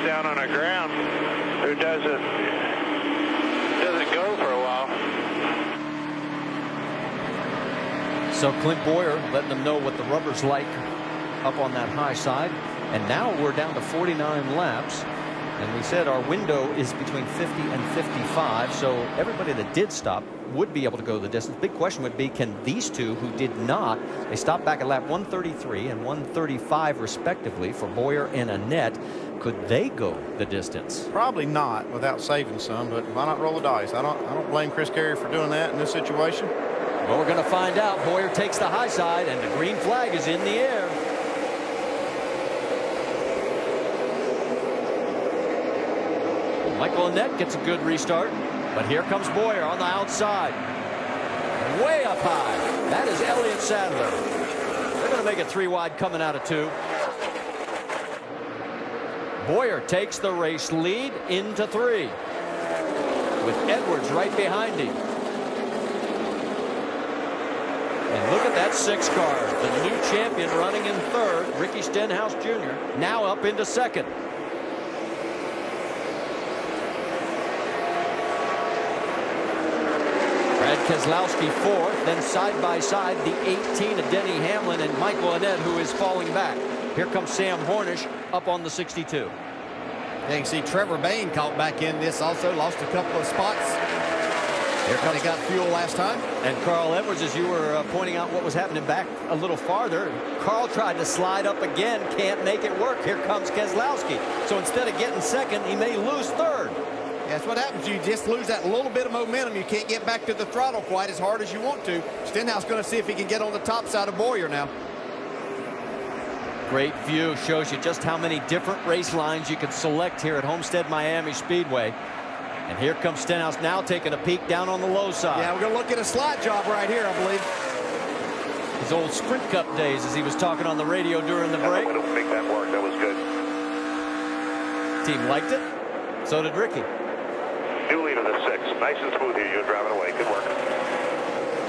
down on the ground who doesn't go for a while. So Clint Boyer letting them know what the rubber's like up on that high side. And now we're down to 49 laps. And we said our window is between 50 and 55. So everybody that did stop would be able to go the distance. Big question would be, can these two who did not, they stopped back at lap 133 and 135 respectively for Boyer and Annett, could they go the distance? Probably not without saving some, but why not roll the dice? I don't blame Chris Carey for doing that in this situation. Well, we're going to find out. Boyer takes the high side and the green flag is in the air. Michael Annett gets a good restart, but here comes Boyer on the outside. Way up high. That is Elliott Sadler. They're going to make it 3 wide coming out of 2. Boyer takes the race lead into 3 with Edwards right behind him. And look at that 6 car. The new champion running in 3rd, Ricky Stenhouse Jr., now up into 2nd. Brad Keselowski 4th, then side by side the 18 of Denny Hamlin and Michael Annett, who is falling back. Here comes Sam Hornish up on the 62. You can see Trevor Bayne caught back in this also, lost a couple of spots. Here comes, they got fuel last time. And Carl Edwards, as you were pointing out what was happening back a little farther, Carl tried to slide up again, can't make it work. Here comes Keselowski. So instead of getting 2nd, he may lose 3rd. That's what happens. You just lose that little bit of momentum. You can't get back to the throttle quite as hard as you want to. Stenhouse going to see if he can get on the top side of Boyer now. Great view. Shows you just how many different race lines you can select here at Homestead Miami Speedway. And here comes Stenhouse now taking a peek down on the low side. Yeah, we're going to look at a slide job right here, I believe. His old Sprint Cup days, as he was talking on the radio during the break. I'm going to make that work. That was good. Team liked it. So did Ricky. New lead of the 6. Nice and smooth here. You're driving away. Good work.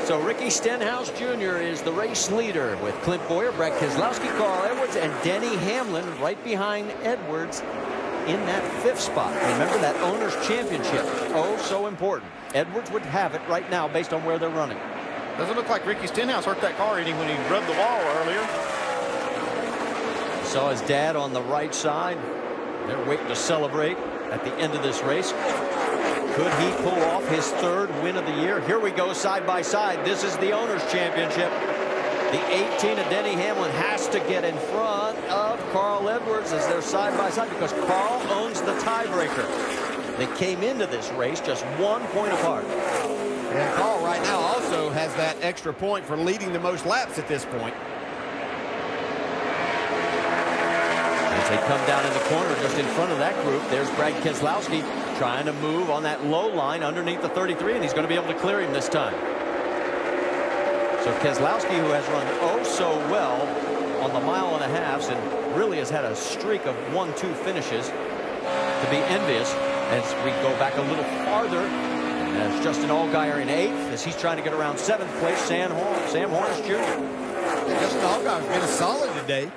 So Ricky Stenhouse Jr. is the race leader with Clint Boyer, Brad Keselowski, Carl Edwards, and Denny Hamlin right behind Edwards in that 5th spot. Remember that owner's championship. Oh, so important. Edwards would have it right now based on where they're running. Doesn't look like Ricky Stenhouse hurt that car when he rubbed the wall earlier. Saw his dad on the right side. They're waiting to celebrate at the end of this race. Could he pull off his 3rd win of the year? Here we go side by side. This is the owner's championship. The 18 of Denny Hamlin has to get in front of Carl Edwards as they're side by side because Carl owns the tiebreaker. They came into this race just 1 point apart. And Carl right now also has that extra point for leading the most laps at this point. As they come down in the corner just in front of that group, there's Brad Keselowski trying to move on that low line underneath the 33, and he's going to be able to clear him this time. So Keselowski, who has run oh so well on the 1.5 miles and really has had a streak of 1-2 finishes to be envious. As we go back a little farther, and as Justin Allgaier in 8th, as he's trying to get around 7th place, Sam Hornish Jr. Yeah, Justin Allgaier's been solid today.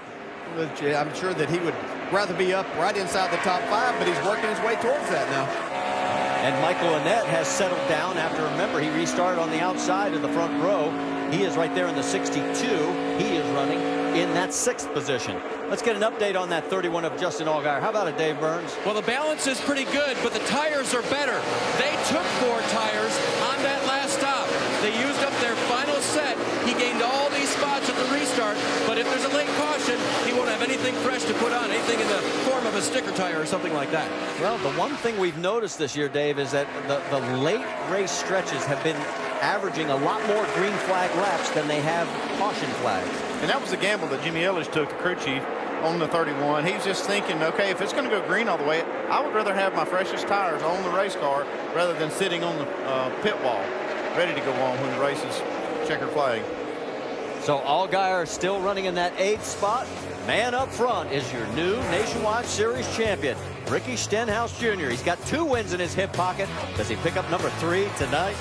I'm sure that he would rather be up right inside the top 5, but he's working his way towards that now. And Michael Annett has settled down after, remember, he restarted on the outside of the front row. He is right there in the 62. He is running in that 6th position. Let's get an update on that 31 of Justin Allgaier. How about it, Dave Burns? Well, the balance is pretty good, but the tires are better. They took 4 tires on that last stop. They used up their final set. He gained all these spots at the restart, but if there's a late caution, he won't have anything fresh to put on, anything in the form of a sticker tire or something like that. Well, the one thing we've noticed this year, Dave, is that the late race stretches have been averaging a lot more green flag laps than they have caution flags. And that was the gamble that Jimmy Ellis took, the crew chief, on the 31. He's just thinking, okay, if it's going to go green all the way, I would rather have my freshest tires on the race car rather than sitting on the pit wall, ready to go on when the race is checker flag. So Allgaier still running in that 8th spot. Man up front is your new Nationwide Series champion, Ricky Stenhouse Jr. He's got 2 wins in his hip pocket. Does he pick up number 3 tonight?